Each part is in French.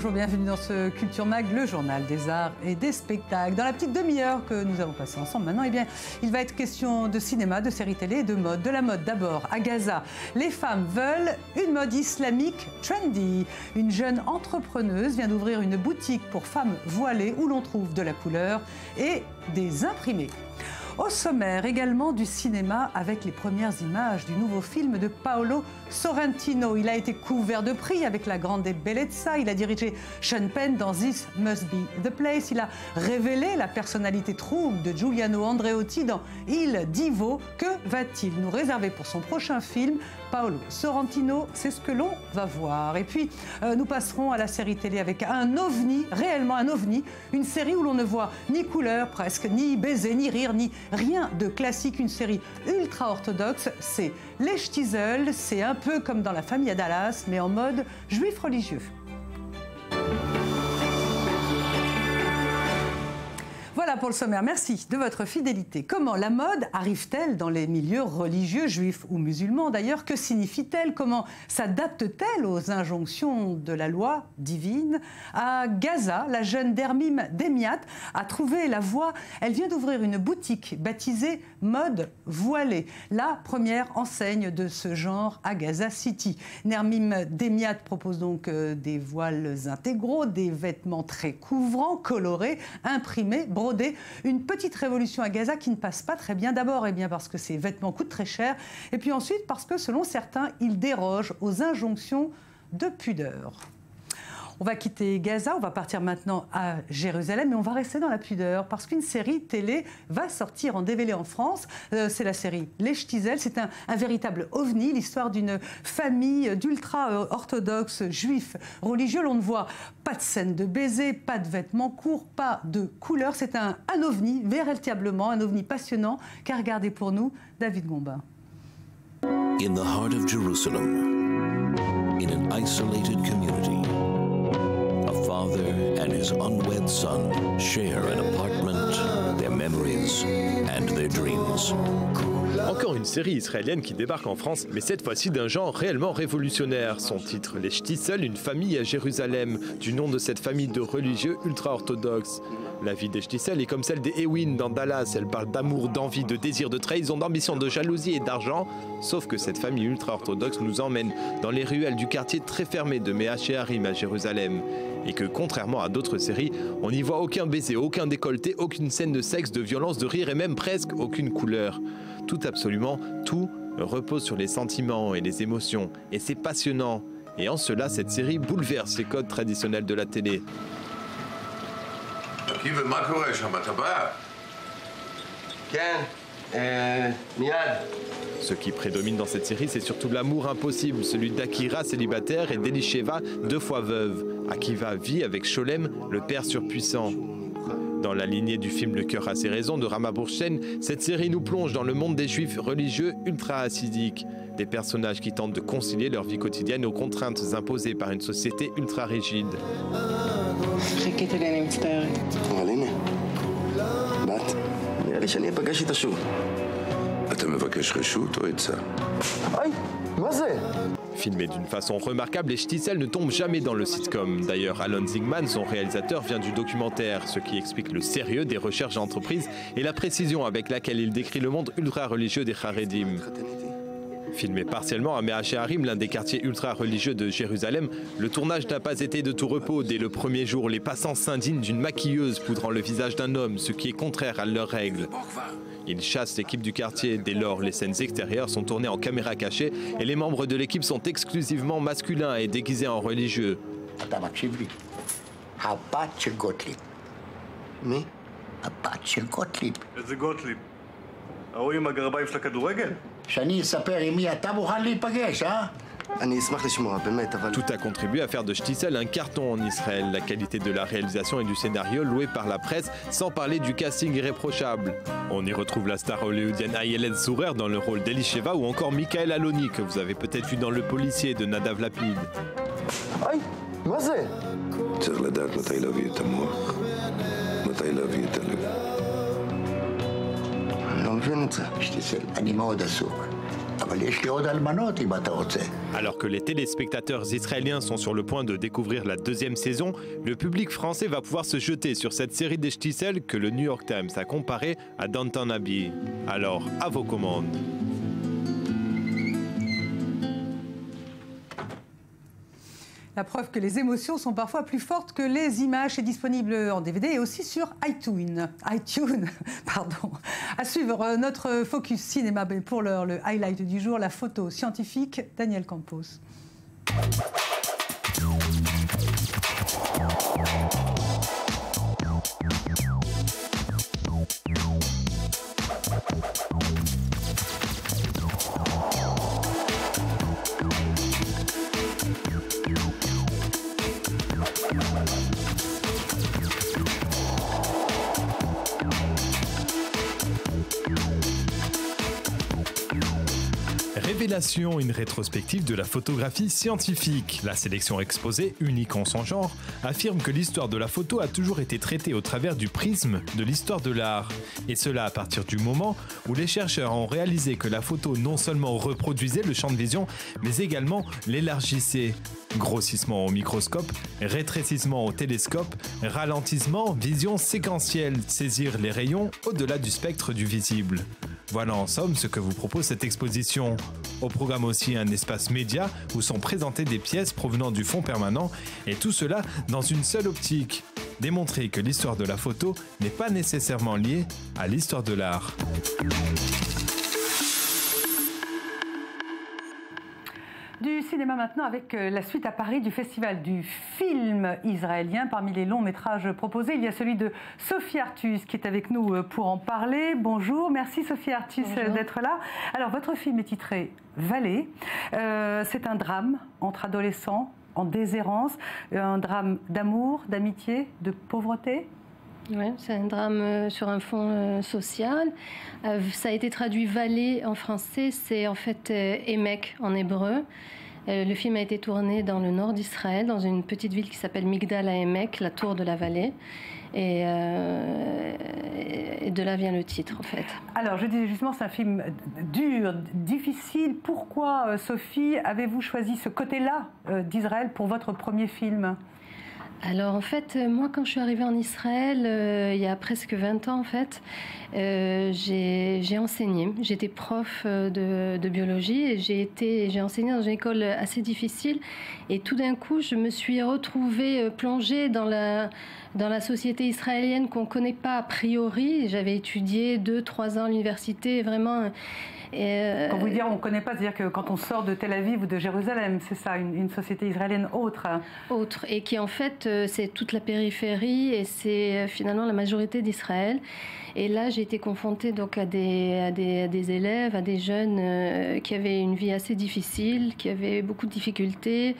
bonjour, bienvenue dans ce Culture Mag, le journal des arts et des spectacles. Dans la petite demi-heure que nous allons passer ensemble maintenant, eh bien, il va être question de cinéma, de séries télé et de mode. De la mode d'abord, à Gaza, les femmes veulent une mode islamique trendy. Une jeune entrepreneuse vient d'ouvrir une boutique pour femmes voilées où l'on trouve de la couleur et des imprimés. Au sommaire également du cinéma avec les premières images du nouveau film de Paolo Sorrentino. Il a été couvert de prix avec La Grande Bellezza. Il a dirigé Sean Penn dans This Must Be the Place. Il a révélé la personnalité trouble de Giuliano Andreotti dans Il Divo. Que va-t-il nous réserver pour son prochain film? Paolo Sorrentino, c'est ce que l'on va voir. Et puis, nous passerons à la série télé avec un ovni, réellement un ovni, une série où l'on ne voit ni couleur presque, ni baiser, ni rire, ni rien de classique, une série ultra-orthodoxe. C'est Les Shtisel, c'est un peu comme dans La Famille à Dallas, mais en mode juif religieux. Voilà pour le sommaire. Merci de votre fidélité. Comment la mode arrive-t-elle dans les milieux religieux, juifs ou musulmans d'ailleurs? Que signifie-t-elle? Comment s'adapte-t-elle aux injonctions de la loi divine? À Gaza, la jeune Nermim Demiat a trouvé la voie. Elle vient d'ouvrir une boutique baptisée Mode Voilée, la première enseigne de ce genre à Gaza City. Nermim Demiat propose donc des voiles intégraux, des vêtements très couvrants, colorés, imprimés, brodés. Une petite révolution à Gaza qui ne passe pas très bien. D'abord, eh bien, parce que ces vêtements coûtent très cher. Et puis ensuite, parce que, selon certains, ils dérogent aux injonctions de pudeur. On va quitter Gaza, on va partir maintenant à Jérusalem, mais on va rester dans la pudeur parce qu'une série télé va sortir en DVD en France. C'est la série Les Shtisel. C'est un véritable ovni, l'histoire d'une famille d'ultra-orthodoxes juifs religieux. L'on ne voit pas de scène de baiser, pas de vêtements courts, pas de couleurs. C'est un ovni, véritablement un ovni passionnant qu'a regardé pour nous David Gombin. In the heart of Jerusalem, in an isolated community, a father and his unwed son share an apartment, their memories and their dreams. Encore une série israélienne qui débarque en France, mais cette fois-ci d'un genre réellement révolutionnaire. Son titre, Les Shtisel, une famille à Jérusalem, du nom de cette famille de religieux ultra-orthodoxes. La vie des Shtisel est comme celle des Ewin dans Dallas. Elle parle d'amour, d'envie, de désir, de trahison, d'ambition, de jalousie et d'argent. Sauf que cette famille ultra-orthodoxe nous emmène dans les ruelles du quartier très fermé de Mea Shearim à Jérusalem. Et que, contrairement à d'autres séries, on n'y voit aucun baiser, aucun décolleté, aucune scène de sexe, de violence, de rire et même presque aucune couleur. Tout, absolument tout, repose sur les sentiments et les émotions. Et c'est passionnant. Et en cela, cette série bouleverse les codes traditionnels de la télé. Ce qui prédomine dans cette série, c'est surtout l'amour impossible, celui d'Akira, célibataire, et d'Elisheva, 2 fois veuve. Akiva vit avec Sholem, le père surpuissant. Dans la lignée du film Le cœur a ses raisons de Rama Burschen, cette série nous plonge dans le monde des juifs religieux ultra-hassidiques. Des personnages qui tentent de concilier leur vie quotidienne aux contraintes imposées par une société ultra-rigide. חיכיתי לי, אני מצטערת. אבל הנה, בת, נראה לי שאני אפגש איתה שוב. אתה מבקש רשות או עצה? היי, מה זה? Filmé d'une façon remarquable, Les Shtisel ne tombent jamais dans le sitcom. D'ailleurs, Alon Zigman, son réalisateur, vient du documentaire, ce qui explique le sérieux des recherches d'entreprise et la précision avec laquelle il décrit le monde ultra-religieux des Haredim. Filmé partiellement à Mea Shearim, l'un des quartiers ultra-religieux de Jérusalem, le tournage n'a pas été de tout repos. Dès le premier jour, les passants s'indignent d'une maquilleuse poudrant le visage d'un homme, ce qui est contraire à leurs règles. Ils chassent l'équipe du quartier. Dès lors, les scènes extérieures sont tournées en caméra cachée et les membres de l'équipe sont exclusivement masculins et déguisés en religieux. מי? הבת של גוטליב. איזה גוטליב? ההוא עם הגרביים של הכדורגל? שאני אספר עם מי אתה מוכן להיפגש, אה? אני אשמח לשמוע, באמת, אבל... Tout a contribué à faire de Shtisel un carton en Israël. La qualité de la réalisation et du scénario loué par la presse, sans parler du casting irréprochable. On y retrouve la star hollywoodienne Ayelet Zurer dans le rôle d'Elisheva ou encore Michael Aloni, que vous avez peut-être vu dans Le Policier de Nadav Lapid. היי, מה זה? צריך לדעת מתי להביא את המוח, מתי להביא את הלב. אני לא מבין את זה. שתצל, אני מאוד עסוק. אבל אבל יש לי עוד אלמנות אם אתה רוצה. Alors que les téléspectateurs israéliens sont sur le point de découvrir la deuxième saison, le public français va pouvoir se jeter sur cette série des Shtisel que le New York Times a comparée à Downton Abbey. Alors, à vos commandes. La preuve que les émotions sont parfois plus fortes que les images. C'est disponible en DVD et aussi sur iTunes. Pardon. À suivre notre focus cinéma. Pour l'heure, le highlight du jour, la photo scientifique, Daniel Campos. Révélation, une rétrospective de la photographie scientifique. La sélection exposée, unique en son genre, affirme que l'histoire de la photo a toujours été traitée au travers du prisme de l'histoire de l'art. Et cela à partir du moment où les chercheurs ont réalisé que la photo non seulement reproduisait le champ de vision, mais également l'élargissait. Grossissement au microscope, rétrécissement au télescope, ralentissement, vision séquentielle, saisir les rayons au-delà du spectre du visible. Voilà en somme ce que vous propose cette exposition. Au programme aussi un espace média où sont présentées des pièces provenant du fond permanent et tout cela dans une seule optique. Démontrer que l'histoire de la photo n'est pas nécessairement liée à l'histoire de l'art. Du cinéma maintenant avec la suite à Paris du festival du film israélien. Parmi les longs métrages proposés, il y a celui de Sophie Artus qui est avec nous pour en parler. Bonjour, merci Sophie Artus d'être là. Alors votre film est titré Vallée. C'est un drame entre adolescents en déshérence, un drame d'amour, d'amitié, de pauvreté. Oui, c'est un drame sur un fond social. Ça a été traduit Vallée en français, c'est en fait Emek en hébreu. Le film a été tourné dans le nord d'Israël, dans une petite ville qui s'appelle Migdal HaEmek, la tour de la vallée. Et de là vient le titre, en fait. Alors, je disais justement, c'est un film dur, difficile. Pourquoi, Sophie, avez-vous choisi ce côté-là d'Israël pour votre premier film ? Alors en fait, moi quand je suis arrivée en Israël, il y a presque 20 ans en fait, j'ai enseigné. J'étais prof de biologie et j'ai enseigné dans une école assez difficile. Et tout d'un coup, je me suis retrouvée plongée dans la société israélienne qu'on ne connaît pas a priori. J'avais étudié 2-3 ans à l'université, vraiment... Quand vous dites on ne connaît pas, c'est-à-dire que quand on sort de Tel Aviv ou de Jérusalem, c'est ça, une société israélienne autre. Autre, et qui en fait, c'est toute la périphérie et c'est finalement la majorité d'Israël. Et là, j'ai été confrontée donc à des élèves, à des jeunes qui avaient une vie assez difficile, qui avaient beaucoup de difficultés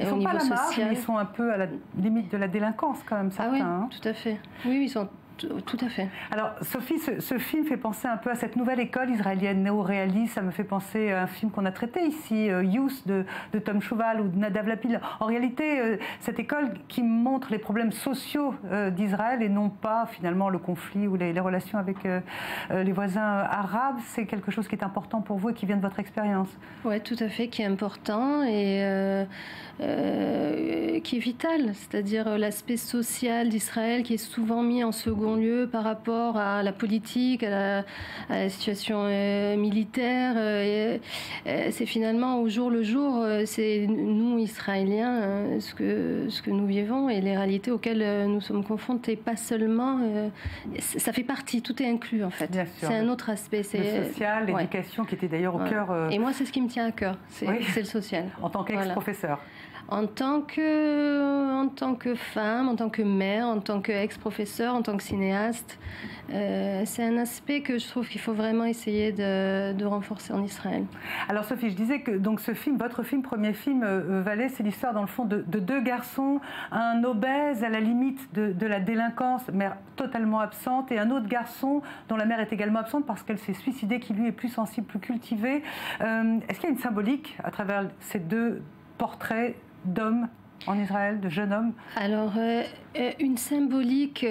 au niveau social. Ils ne sont pas à la marge, mais ils sont un peu à la limite de la délinquance quand même, certains. Ah oui, tout à fait. Oui, ils sont... Tout à fait. Alors, Sophie, ce film fait penser un peu à cette nouvelle école israélienne néo-réaliste. Ça me fait penser à un film qu'on a traité ici, Youth, de Tom Chouval ou de Nadav Lapid. En réalité, cette école qui montre les problèmes sociaux d'Israël et non pas, finalement, le conflit ou les relations avec les voisins arabes, c'est quelque chose qui est important pour vous et qui vient de votre expérience. Oui, tout à fait, qui est important et qui est vital. C'est-à-dire l'aspect social d'Israël qui est souvent mis en second lieu par rapport à la politique, à la situation militaire. C'est finalement au jour le jour, c'est nous, Israéliens, ce que nous vivons et les réalités auxquelles nous sommes confrontés. Pas seulement... ça fait partie, tout est inclus en fait. C'est un autre aspect. Le social, l'éducation qui était d'ailleurs au cœur... Et moi, c'est ce qui me tient à cœur, c'est le social. En tant qu'ex-professeur. En tant que femme, en tant que mère, en tant qu'ex-professeur, en tant que cinéaste, c'est un aspect que je trouve qu'il faut vraiment essayer de renforcer en Israël. Alors Sophie, je disais que donc ce film, votre film, premier film, Vallée, c'est l'histoire dans le fond de deux garçons, un obèse à la limite de la délinquance, mère totalement absente, et un autre garçon dont la mère est également absente parce qu'elle s'est suicidée, qui lui est plus sensible, plus cultivé. Est-ce qu'il y a une symbolique à travers ces deux portraits d'hommes en Israël, de jeunes hommes? Alors, une symbolique,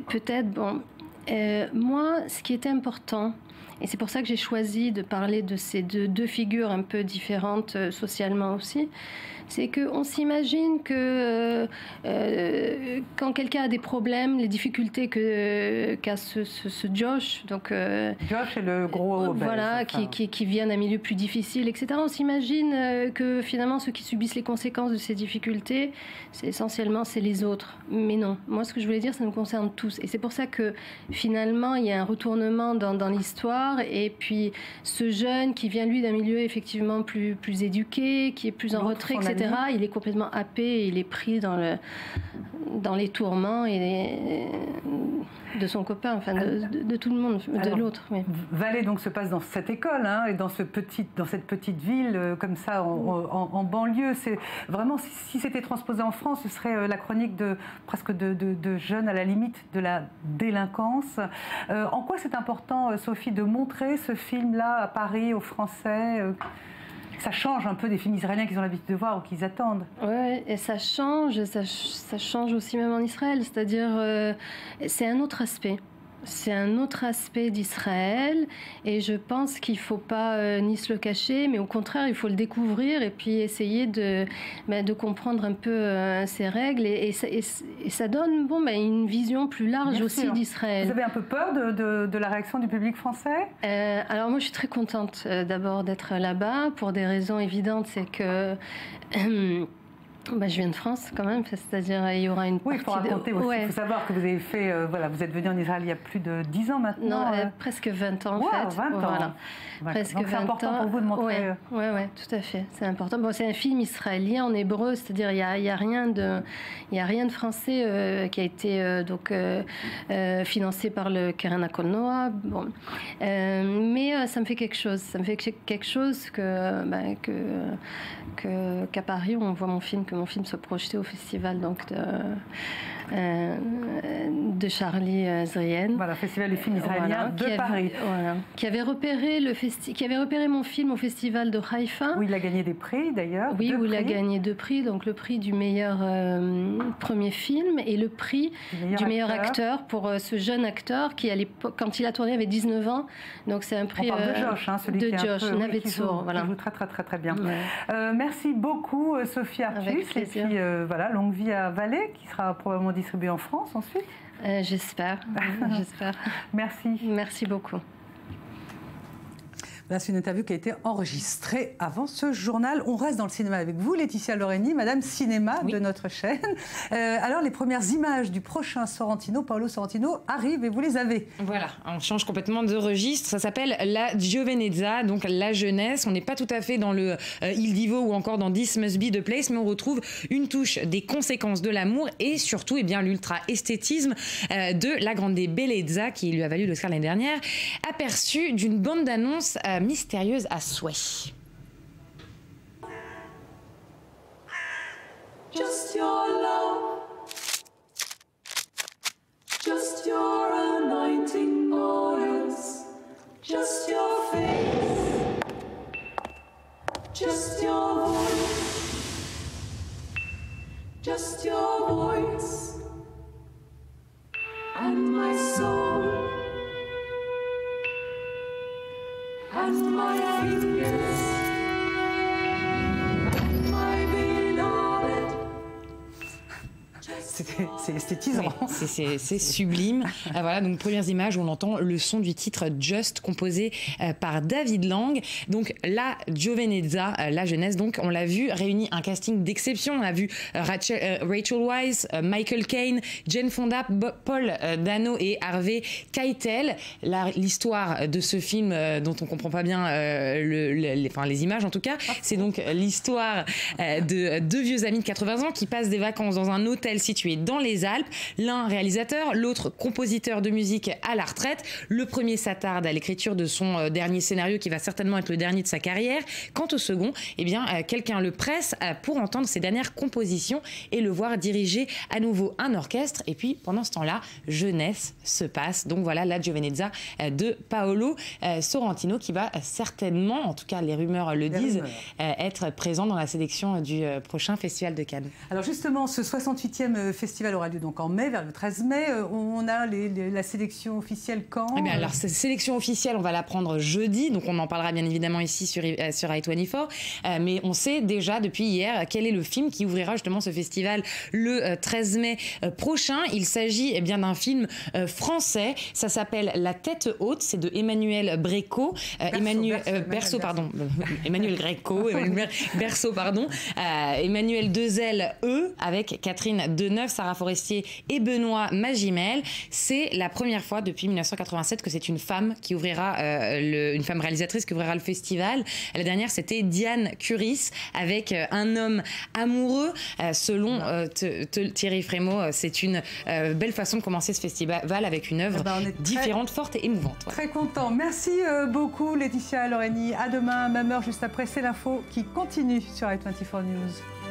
peut-être, bon, moi, ce qui était important, Et c'est pour ça que j'ai choisi de parler de ces deux figures un peu différentes socialement aussi. C'est qu'on s'imagine que quand quelqu'un a des problèmes, les difficultés qu'a ce Josh, donc Josh est le gros voilà, qui vient d'un milieu plus difficile, etc. On s'imagine que finalement ceux qui subissent les conséquences de ces difficultés, c'est essentiellement les autres. Mais non, moi ce que je voulais dire, ça nous concerne tous. Et c'est pour ça que finalement il y a un retournement dans l'histoire. Et puis ce jeune qui vient lui d'un milieu effectivement plus éduqué, qui est plus en retrait, etc. Il est complètement happé et il est pris dans les tourments de son copain, enfin de tout le monde, de l'autre. Oui. Valais donc se passe dans cette école et dans cette petite ville comme ça en banlieue. C'est vraiment, si c'était transposé en France, ce serait la chronique presque de jeunes à la limite de la délinquance. En quoi c'est important, Sophie, de montrer ce film-là à Paris aux Français? Ça change un peu des films israéliens qu'ils ont l'habitude de voir ou qu'ils attendent. Oui, et ça change aussi même en Israël. C'est-à-dire, c'est un autre aspect. C'est un autre aspect d'Israël et je pense qu'il ne faut pas ni se le cacher, mais au contraire, il faut le découvrir et puis essayer de comprendre un peu ses règles et ça donne une vision plus large aussi d'Israël. Vous avez un peu peur de la réaction du public français? Alors moi, je suis très contente d'abord d'être là-bas pour des raisons évidentes, c'est que... je viens de France quand même, c'est-à-dire il y aura une partie... Oui, il faut raconter aussi, il faut savoir que vous avez fait, vous êtes venu en Israël il y a plus de 10 ans maintenant. Non, presque 20 ans en fait. 20 ans. Voilà. Presque 20 ans. C'est important pour vous de montrer... Oui, tout à fait, c'est important. Bon, c'est un film israélien en hébreu, c'est-à-dire il y a rien de français qui a été financé par le Keren HaKolnoa. Bon. Mais ça me fait quelque chose. Ça me fait quelque chose qu'à Paris, on voit que mon film soit projeté au festival de Charlie Zrien. Voilà, festival du film israélien de Paris. Qui avait repéré mon film au festival de Haïfa. Où il a gagné des prix d'ailleurs. Oui, où il a gagné 2 prix, donc le prix du meilleur premier film et le prix du meilleur acteur pour ce jeune acteur qui, à l'époque, quand il a tourné, avait 19 ans. Donc c'est un prix de Josh, celui de qui Josh Navetsur. Voilà. Qui joue très bien. Ouais. Merci beaucoup, Sophie Artus. Et puis longue vie à Valais, qui sera probablement distribué en France ensuite. J'espère. Merci. Merci beaucoup. Là, c'est une interview qui a été enregistrée avant ce journal. On reste dans le cinéma avec vous, Laetitia Loreni, Madame Cinéma de notre chaîne. Alors, les premières images du prochain Sorrentino, Paolo Sorrentino, arrivent et vous les avez. Voilà, on change complètement de registre. Ça s'appelle La Giovenezza, donc la jeunesse. On n'est pas tout à fait dans le Il Divo ou encore dans This Must Be the Place, mais on retrouve une touche des conséquences de l'amour et surtout l'ultra-esthétisme de la grande bellezza qui lui a valu l'Oscar l'année dernière, aperçu d'une bande-annonce mystérieuse à souhait. Just your love, just your anointing oils, just your face, just your voice, and my soul. And my fingers, and my beloved. C'est esthétisant. Oui, c'est sublime. Voilà, donc premières images où on entend le son du titre Just, composé par David Lang. Donc la Giovenezza, la jeunesse, donc on l'a vu, réunit un casting d'exception. On a vu Rachel Weisz, Michael Caine, Jane Fonda, Paul Dano et Harvey Keitel. L'histoire de ce film dont on comprend pas bien les images en tout cas, c'est donc l'histoire de 2 vieux amis de 80 ans qui passent des vacances dans un hôtel situé dans les Alpes. L'un réalisateur, l'autre compositeur de musique à la retraite. Le premier s'attarde à l'écriture de son dernier scénario qui va certainement être le dernier de sa carrière. Quant au second, quelqu'un le presse pour entendre ses dernières compositions et le voir diriger à nouveau un orchestre. Et puis pendant ce temps-là, jeunesse se passe. Donc voilà la Giovenezza de Paolo Sorrentino qui va certainement, en tout cas les rumeurs le disent, être présent dans la sélection du prochain Festival de Cannes. Alors justement, ce 68e Festival festival aura lieu donc en mai, vers le 13 mai. On a la sélection officielle quand? Eh bien, alors, cette sélection officielle, on va la prendre jeudi, donc on en parlera bien évidemment ici sur i24. Mais on sait déjà depuis hier quel est le film qui ouvrira justement ce festival le 13 mai prochain. Il s'agit bien d'un film français. Ça s'appelle La tête haute. C'est de Emmanuel Berceau, pardon. Emmanuel Dezel, avec Catherine Deneuve, Sarah Forestier et Benoît Magimel. C'est la première fois depuis 1987 que c'est une femme qui ouvrira, une femme réalisatrice qui ouvrira le festival. La dernière, c'était Diane Curis avec Un homme amoureux. Selon Thierry Frémaux, c'est une belle façon de commencer ce festival avec une œuvre différente, forte et émouvante. Ouais. Très content. Merci beaucoup Laetitia Loreni. À demain, même heure, juste après, c'est l'info qui continue sur i24 News.